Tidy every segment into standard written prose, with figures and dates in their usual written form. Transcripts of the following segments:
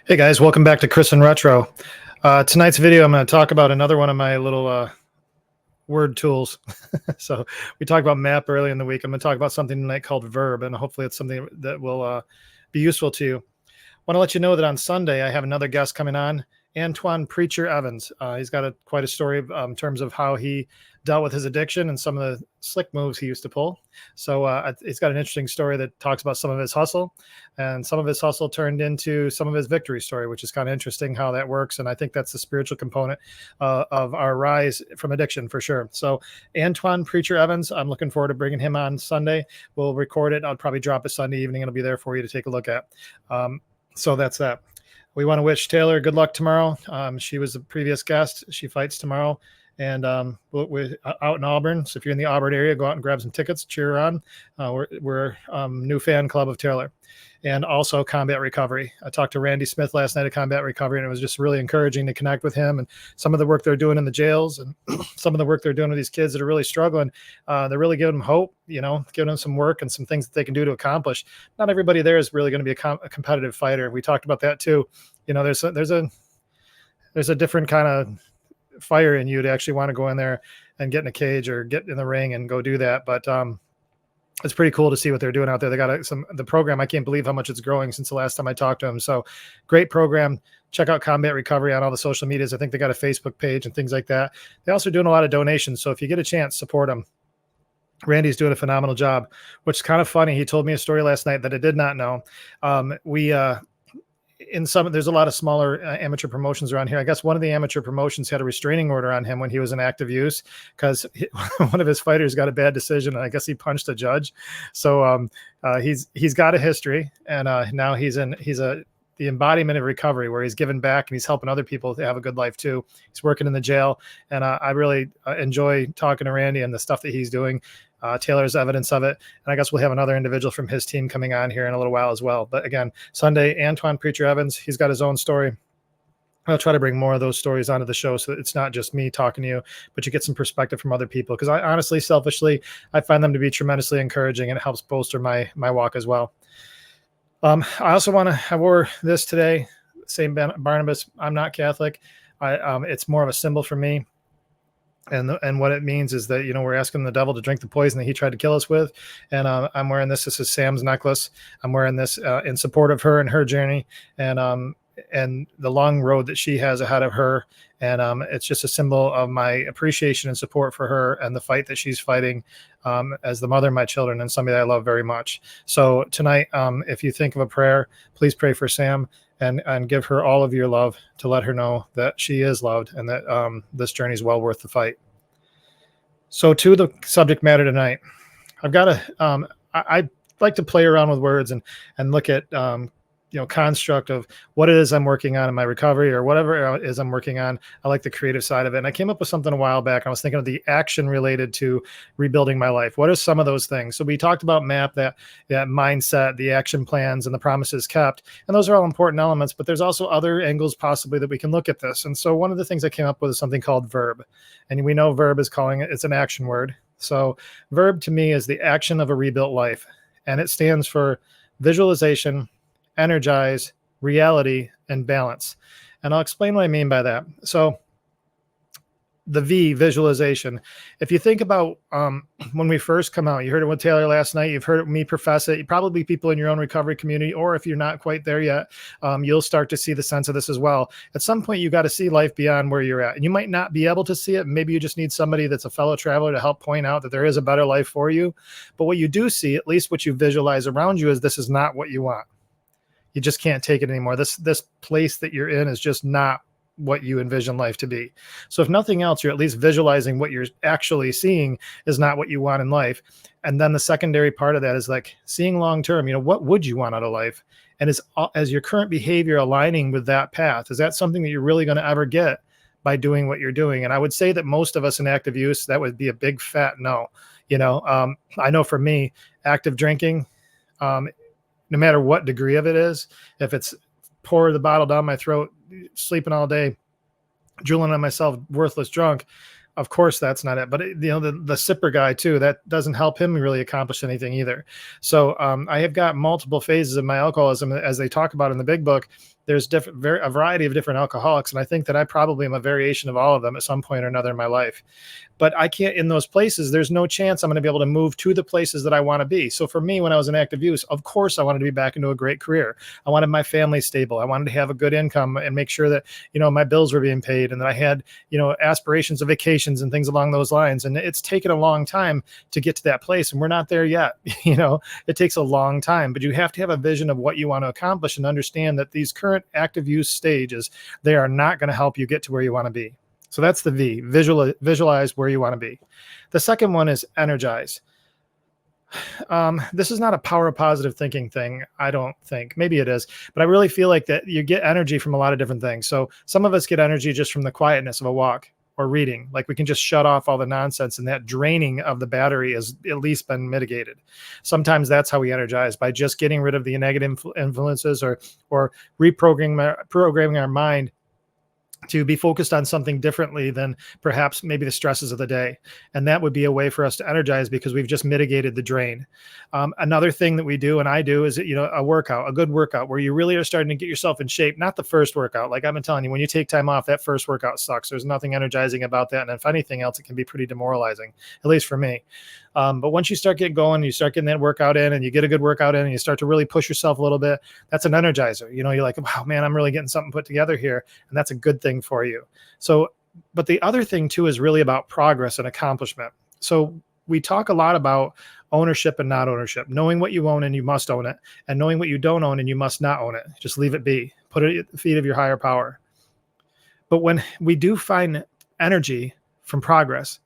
Hey guys, welcome back to Chris and Retro. Tonight's video, I'm going to talk about another one of my little word tools. So we talked about map earlier in the week. I'm going to talk about something tonight called VERB, and hopefully it's something that will be useful to you. I want to let you know that on Sunday, I have another guest coming on, Antoine Preacher Evans. He's got quite a story in terms of how he dealt with his addiction and some of the slick moves he used to pull. So he's got an interesting story that talks about some of his hustle, and some of his hustle turned into some of his victory story, which is kind of interesting how that works. And I think that's the spiritual component of our rise from addiction for sure. So Antoine Preacher Evans, I'm looking forward to bringing him on Sunday. We'll record it. I'll probably drop it Sunday evening. It'll be there for you to take a look at. So that's that. We want to wish Taylor good luck tomorrow. She was the previous guest. She fights tomorrow, and we're out in Auburn. So if you're in the Auburn area, go out and grab some tickets, cheer her on. We're new fan club of Taylor. And also Combat Recovery. I talked to Randy Smith last night at Combat Recovery, and it was just really encouraging to connect with him and some of the work they're doing in the jails and some of the work they're doing with these kids that are really struggling. They're really giving them hope, giving them some work and some things that they can do to accomplish. Not everybody there is really going to be a competitive fighter. We talked about that too. There's a different kind of fire in you to actually want to go in there and get in a cage or get in the ring and go do that. But it's pretty cool to see what they're doing out there. They got the program. I can't believe how much it's growing since the last time I talked to them. So great program. Check out Combat Recovery on all the social medias. I think they got a Facebook page and things like that. They're also doing a lot of donations. So if you get a chance, support them. Randy's doing a phenomenal job, which is kind of funny. He told me a story last night that I did not know. There's a lot of smaller amateur promotions around here. I guess one of the amateur promotions had a restraining order on him when he was in active use because one of his fighters got a bad decision, and I guess he punched a judge. So he's got a history, and now he's the embodiment of recovery, where he's giving back and he's helping other people to have a good life too. He's working in the jail, and I really enjoy talking to Randy and the stuff that he's doing. Taylor's evidence of it. And I guess we'll have another individual from his team coming on here in a little while as well. But again, Sunday, Antoine Preacher Evans, he's got his own story. I'll try to bring more of those stories onto the show so that it's not just me talking to you, but you get some perspective from other people. Because I honestly, selfishly, I find them to be tremendously encouraging, and it helps bolster my walk as well. I also want to, I wore this today, St. Barnabas. I'm not Catholic. It's more of a symbol for me. And what it means is that, we're asking the devil to drink the poison that he tried to kill us with. And I'm wearing this. This is Sam's necklace. I'm wearing this in support of her and her journey and the long road that she has ahead of her. And it's just a symbol of my appreciation and support for her and the fight that she's fighting as the mother of my children and somebody that I love very much. So tonight, if you think of a prayer, please pray for Sam. And give her all of your love to let her know that she is loved and that this journey is well worth the fight. So to the subject matter tonight, I've got I like to play around with words and look at, construct of what it is I'm working on in my recovery or whatever it is I'm working on. I like the creative side of it. And I came up with something a while back. I was thinking of the action related to rebuilding my life. What are some of those things? So we talked about MAP, that mindset, the action plans, and the promises kept. And those are all important elements, but there's also other angles possibly that we can look at this. And so one of the things I came up with is something called VERB. And we know VERB is it's an action word. So VERB to me is the action of a rebuilt life. And it stands for visualization, energize, reality, and balance. And I'll explain what I mean by that. So the V, visualization. If you think about when we first come out, you heard it with Taylor last night, you've heard it me profess it, probably people in your own recovery community, or if you're not quite there yet, you'll start to see the sense of this as well. At some point, you got to see life beyond where you're at. And you might not be able to see it. Maybe you just need somebody that's a fellow traveler to help point out that there is a better life for you. But what you do see, at least what you visualize around you, is this is not what you want. You just can't take it anymore. This place that you're in is just not what you envision life to be. So if nothing else, you're at least visualizing what you're actually seeing is not what you want in life. And then the secondary part of that is like seeing long-term, what would you want out of life? And as your current behavior aligning with that path, is that something that you're really going to ever get by doing what you're doing? And I would say that most of us in active use, that would be a big fat no. I know for me, active drinking, no matter what degree of it is, if it's pour the bottle down my throat, sleeping all day, drooling on myself, worthless drunk, of course that's not it. But the sipper guy too, that doesn't help him really accomplish anything either. So I have got multiple phases of my alcoholism, as they talk about in the big book. there's a variety of different alcoholics. And I think that I probably am a variation of all of them at some point or another in my life. But I can't, in those places, there's no chance I'm going to be able to move to the places that I want to be. So for me, when I was in active use, of course, I wanted to be back into a great career. I wanted my family stable. I wanted to have a good income and make sure that, my bills were being paid and that I had, aspirations of vacations and things along those lines. And it's taken a long time to get to that place. And we're not there yet. It takes a long time, but you have to have a vision of what you want to accomplish and understand that these current active use stages, they are not going to help you get to where you want to be. So that's the V, visualize where you want to be. The second one is energize. This is not a power of positive thinking thing, I don't think. Maybe it is, but I really feel like that you get energy from a lot of different things. So some of us get energy just from the quietness of a walk or reading. Like we can just shut off all the nonsense, and that draining of the battery has at least been mitigated. Sometimes that's how we energize, by just getting rid of the negative influences or reprogramming our mind to be focused on something differently than perhaps maybe the stresses of the day. And that would be a way for us to energize, because we've just mitigated the drain. Another thing that we do, and I do, is, a good workout where you really are starting to get yourself in shape. Not the first workout. Like I've been telling you, when you take time off, that first workout sucks. There's nothing energizing about that. And if anything else, it can be pretty demoralizing, at least for me. But once you start getting going, you start getting that workout in, and you get a good workout in, and you start to really push yourself a little bit, that's an energizer. You're like, wow, man, I'm really getting something put together here. And that's a good thing for you. So, but the other thing too is really about progress and accomplishment. So we talk a lot about ownership and not ownership, knowing what you own and you must own it, and knowing what you don't own and you must not own it. Just leave it be. Put it at the feet of your higher power. But when we do find energy from progress,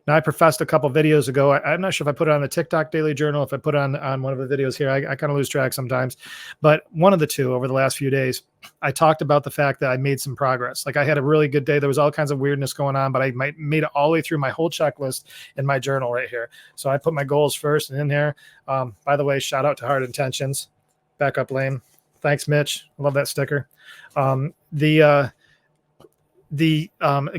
now, I professed a couple videos ago. I'm not sure if I put it on the TikTok Daily Journal, if I put it on one of the videos here. I kind of lose track sometimes. But one of the two over the last few days, I talked about the fact that I made some progress. Like I had a really good day. There was all kinds of weirdness going on, but I made it all the way through my whole checklist in my journal right here. So I put my goals first and in there. By the way, shout out to Heart Intentions. Backup lane. Thanks, Mitch. I love that sticker. The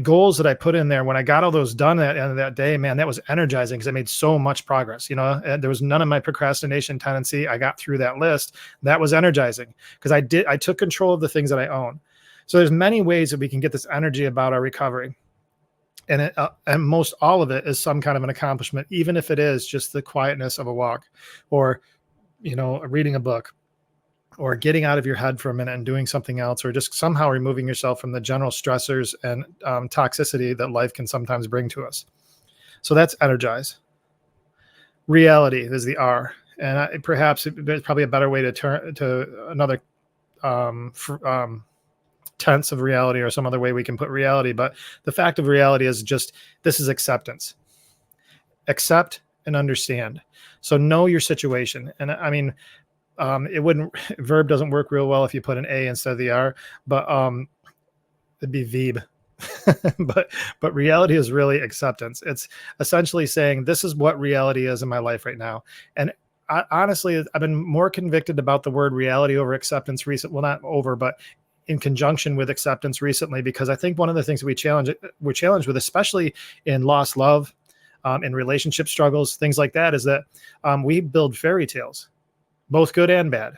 goals that I put in there, when I got all those done at the end of that day, man, that was energizing, because I made so much progress. And there was none of my procrastination tendency. I got through that list. That was energizing, because I took control of the things that I own. So there's many ways that we can get this energy about our recovery. And most all of it is some kind of an accomplishment, even if it is just the quietness of a walk, or, reading a book, or getting out of your head for a minute and doing something else, or just somehow removing yourself from the general stressors and toxicity that life can sometimes bring to us. So that's energize. Reality is the R. And perhaps there's probably a better way to turn to another tense of reality, or some other way we can put reality. But the fact of reality is just, this is acceptance. Accept and understand. So know your situation. And I mean, VERB doesn't work real well if you put an A instead of the R, but it'd be V.E.R.B. but reality is really acceptance. It's essentially saying, this is what reality is in my life right now. And honestly, I've been more convicted about the word reality over acceptance well, not over, but in conjunction with acceptance recently, because I think one of the things we're challenged with, especially in lost love, in relationship struggles, things like that, is that we build fairy tales, both good and bad.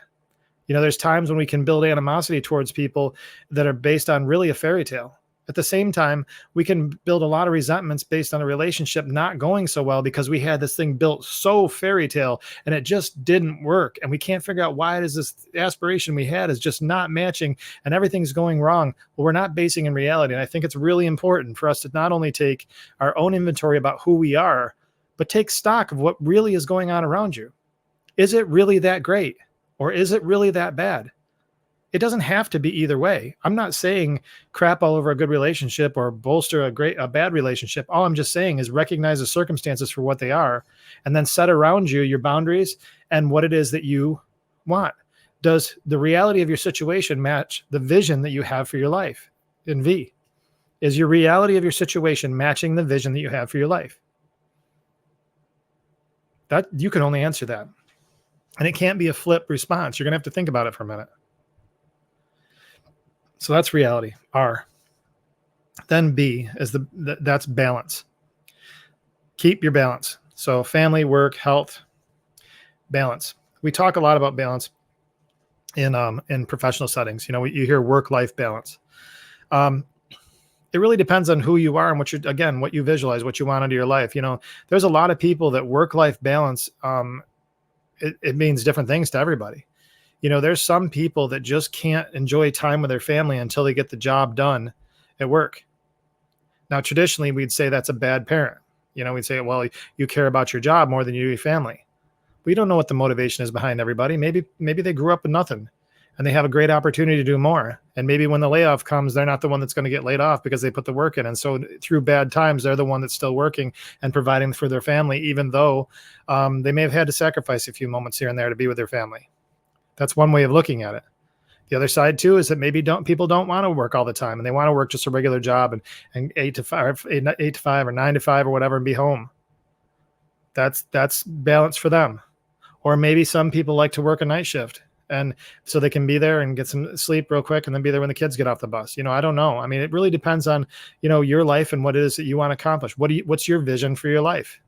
There's times when we can build animosity towards people that are based on really a fairy tale. At the same time, we can build a lot of resentments based on a relationship not going so well, because we had this thing built so fairy tale and it just didn't work. And we can't figure out why it is this aspiration we had is just not matching and everything's going wrong. Well, we're not basing in reality. And I think it's really important for us to not only take our own inventory about who we are, but take stock of what really is going on around you. Is it really that great? Or is it really that bad? It doesn't have to be either way. I'm not saying crap all over a good relationship or bolster a bad relationship. All I'm just saying is recognize the circumstances for what they are, and then set around you your boundaries and what it is that you want. Does the reality of your situation match the vision that you have for your life? In V, is your reality of your situation matching the vision that you have for your life? That you can only answer that. And it can't be a flip response. You're going to have to think about it for a minute. So that's reality, R. Then B is that's balance. Keep your balance. So family, work, health, balance. We talk a lot about balance. in professional settings. You know, you hear work-life balance. Um, it really depends on who you are and what you visualize, what you want into your life. You know, there's a lot of people that work-life balance, it means different things to everybody. You know, there's some people that just can't enjoy time with their family until they get the job done at work. Now, traditionally, we'd say that's a bad parent. You know, we'd say, well, you care about your job more than you do your family. We don't know what the motivation is behind everybody. Maybe they grew up with nothing and they have a great opportunity to do more. And maybe when the layoff comes, they're not the one that's going to get laid off because they put the work in. And so through bad times, they're the one that's still working and providing for their family, even though they may have had to sacrifice a few moments here and there to be with their family. That's one way of looking at it. The other side too is that maybe people don't want to work all the time and they want to work just a regular job and 8 to 5 or 9 to 5 or whatever and be home. That's balance for them. Or maybe some people like to work a night shift and so they can be there and get some sleep real quick and then be there when the kids get off the bus. You know, I don't know. I mean, it really depends on, you know, your life and what it is that you want to accomplish. What's your vision for your life?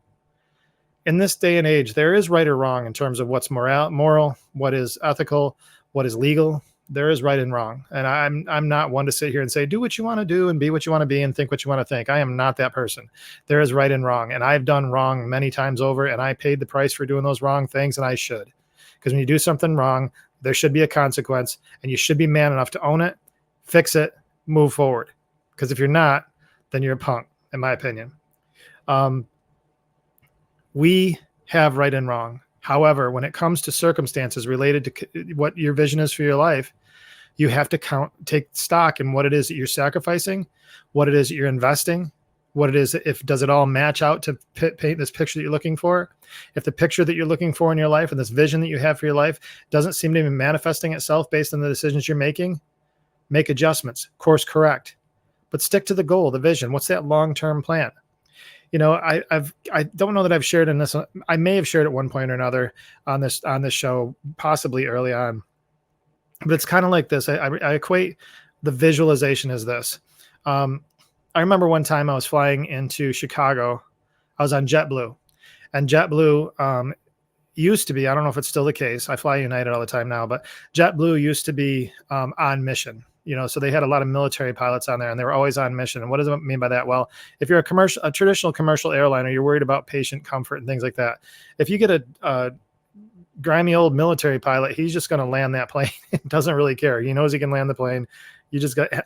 In this day and age, there is right or wrong in terms of what's moral, what is ethical, what is legal. There is right and wrong. And I'm not one to sit here and say, do what you want to do and be what you want to be and think what you want to think. I am not that person. There is right and wrong. And I've done wrong many times over and I paid the price for doing those wrong things and I should. Because when you do something wrong, there should be a consequence and you should be man enough to own it, fix it, move forward. Because if you're not, then you're a punk, in my opinion. We have right and wrong. However, when it comes to circumstances related to what your vision is for your life, you have to take stock in what it is that you're sacrificing, what it is that you're investing, what it is, does it all match out to paint this picture that you're looking for? If the picture that you're looking for in your life and this vision that you have for your life doesn't seem to be manifesting itself based on the decisions you're making, make adjustments, course correct, but stick to the goal, the vision. What's that long-term plan? You know, I don't know that I've shared in this. I may have shared at one point or another on this show, possibly early on, but it's kind of like this. I equate the visualization as this. I remember one time I was flying into Chicago. I was on JetBlue, and JetBlue used to be, I don't know if it's still the case. I fly United all the time now, but JetBlue used to be on mission. You know, so they had a lot of military pilots on there and they were always on mission. And what does it mean by that? Well, if you're a traditional commercial airliner, you're worried about patient comfort and things like that. If you get a grimy old military pilot, he's just going to land that plane. Doesn't really care. He knows he can land the plane.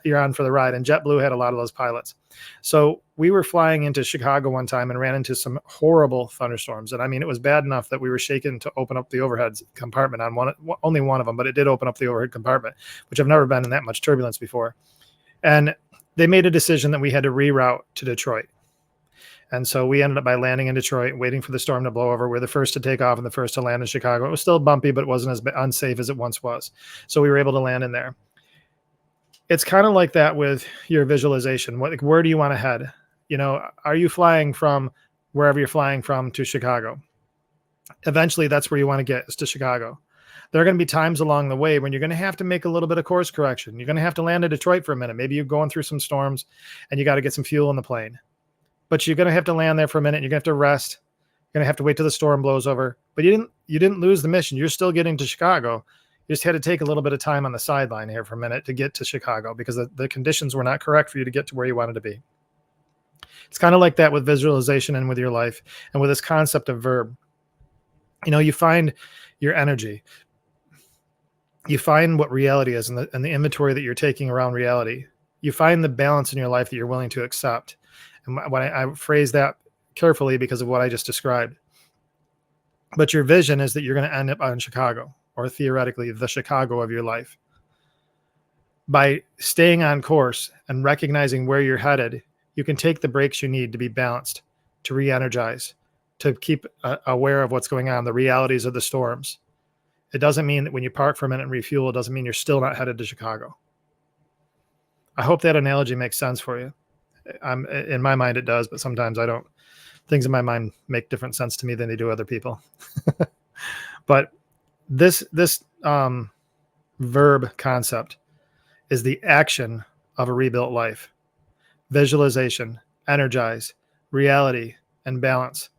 You're on for the ride. And JetBlue had a lot of those pilots. So we were flying into Chicago one time and ran into some horrible thunderstorms. And I mean, it was bad enough that we were shaken to open up the overhead compartment on only one of them, but it did open up the overhead compartment, which I've never been in that much turbulence before. And they made a decision that we had to reroute to Detroit. And so we ended up by landing in Detroit, waiting for the storm to blow over. We're the first to take off and the first to land in Chicago. It was still bumpy, but it wasn't as unsafe as it once was. So we were able to land in there. It's kind of like that with your visualization. Where do you want to head? You know, are you flying from wherever you're flying from to Chicago? Eventually, that's where you want to get, is to Chicago. There are going to be times along the way when you're going to have to make a little bit of course correction. You're going to have to land in Detroit for a minute. Maybe you're going through some storms and you got to get some fuel in the plane. But you're going to have to land there for a minute. You're going to have to rest. You're going to have to wait till the storm blows over. But you didn't lose the mission. You're still getting to Chicago. You just had to take a little bit of time on the sideline here for a minute to get to Chicago because the conditions were not correct for you to get to where you wanted to be. It's kind of like that with visualization and with your life and with this concept of verb. You know, you find your energy. You find what reality is and the inventory that you're taking around reality. You find the balance in your life that you're willing to accept. And when I phrase that carefully because of what I just described. But your vision is that you're going to end up on Chicago, or theoretically the Chicago of your life. By staying on course and recognizing where you're headed, you can take the breaks you need to be balanced, to re-energize, to keep aware of what's going on, the realities of the storms. It doesn't mean that when you park for a minute and refuel, it doesn't mean you're still not headed to Chicago. I hope that analogy makes sense for you. In my mind, it does, but sometimes I don't. Things in my mind make different sense to me than they do other people. But this verb concept is the action of a rebuilt life. Visualization, energize, reality, and balance.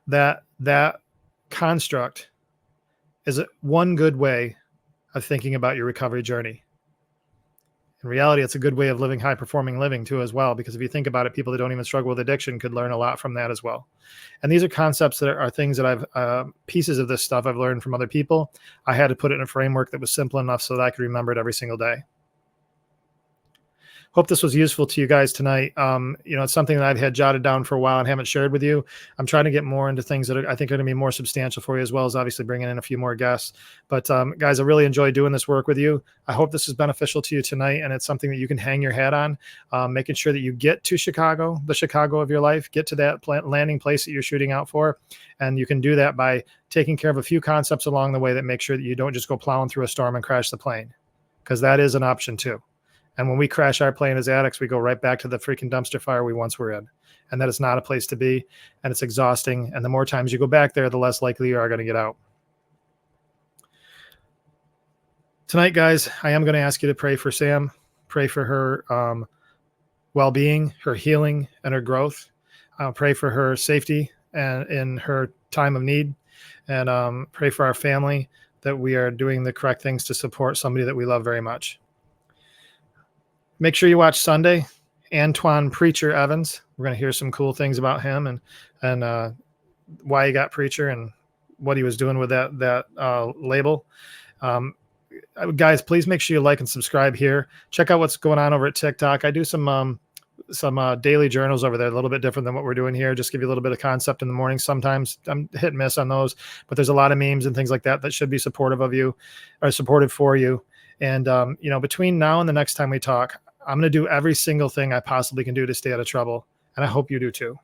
That construct is one good way of thinking about your recovery journey. In reality, it's a good way of living high performing living too, as well, because if you think about it, people that don't even struggle with addiction could learn a lot from that as well. And these are concepts that are things that pieces of this stuff I've learned from other people. I had to put it in a framework that was simple enough so that I could remember it every single day. Hope this was useful to you guys tonight. It's something that I've had jotted down for a while and haven't shared with you. I'm trying to get more into things that I think are going to be more substantial for you, as well as obviously bringing in a few more guests. But guys, I really enjoy doing this work with you. I hope this is beneficial to you tonight, and it's something that you can hang your hat on, making sure that you get to Chicago, the Chicago of your life, get to that landing place that you're shooting out for. And you can do that by taking care of a few concepts along the way that make sure that you don't just go plowing through a storm and crash the plane, because that is an option too. And when we crash our plane as addicts, we go right back to the freaking dumpster fire we once were in. And that is not a place to be. And it's exhausting. And the more times you go back there, the less likely you are going to get out. Tonight, guys, I am going to ask you to pray for Sam. Pray for her well-being, her healing, and her growth. Pray for her safety and in her time of need. And pray for our family, that we are doing the correct things to support somebody that we love very much. Make sure you watch Sunday, Antoine Preacher Evans. We're going to hear some cool things about him and why he got Preacher and what he was doing with that label. Guys, please make sure you like and subscribe here. Check out what's going on over at TikTok. I do some daily journals over there, a little bit different than what we're doing here. Just give you a little bit of concept in the morning. Sometimes I'm hit and miss on those, but there's a lot of memes and things like that that should be supportive of you or supportive for you. And, between now and the next time we talk, I'm going to do every single thing I possibly can do to stay out of trouble. And I hope you do too.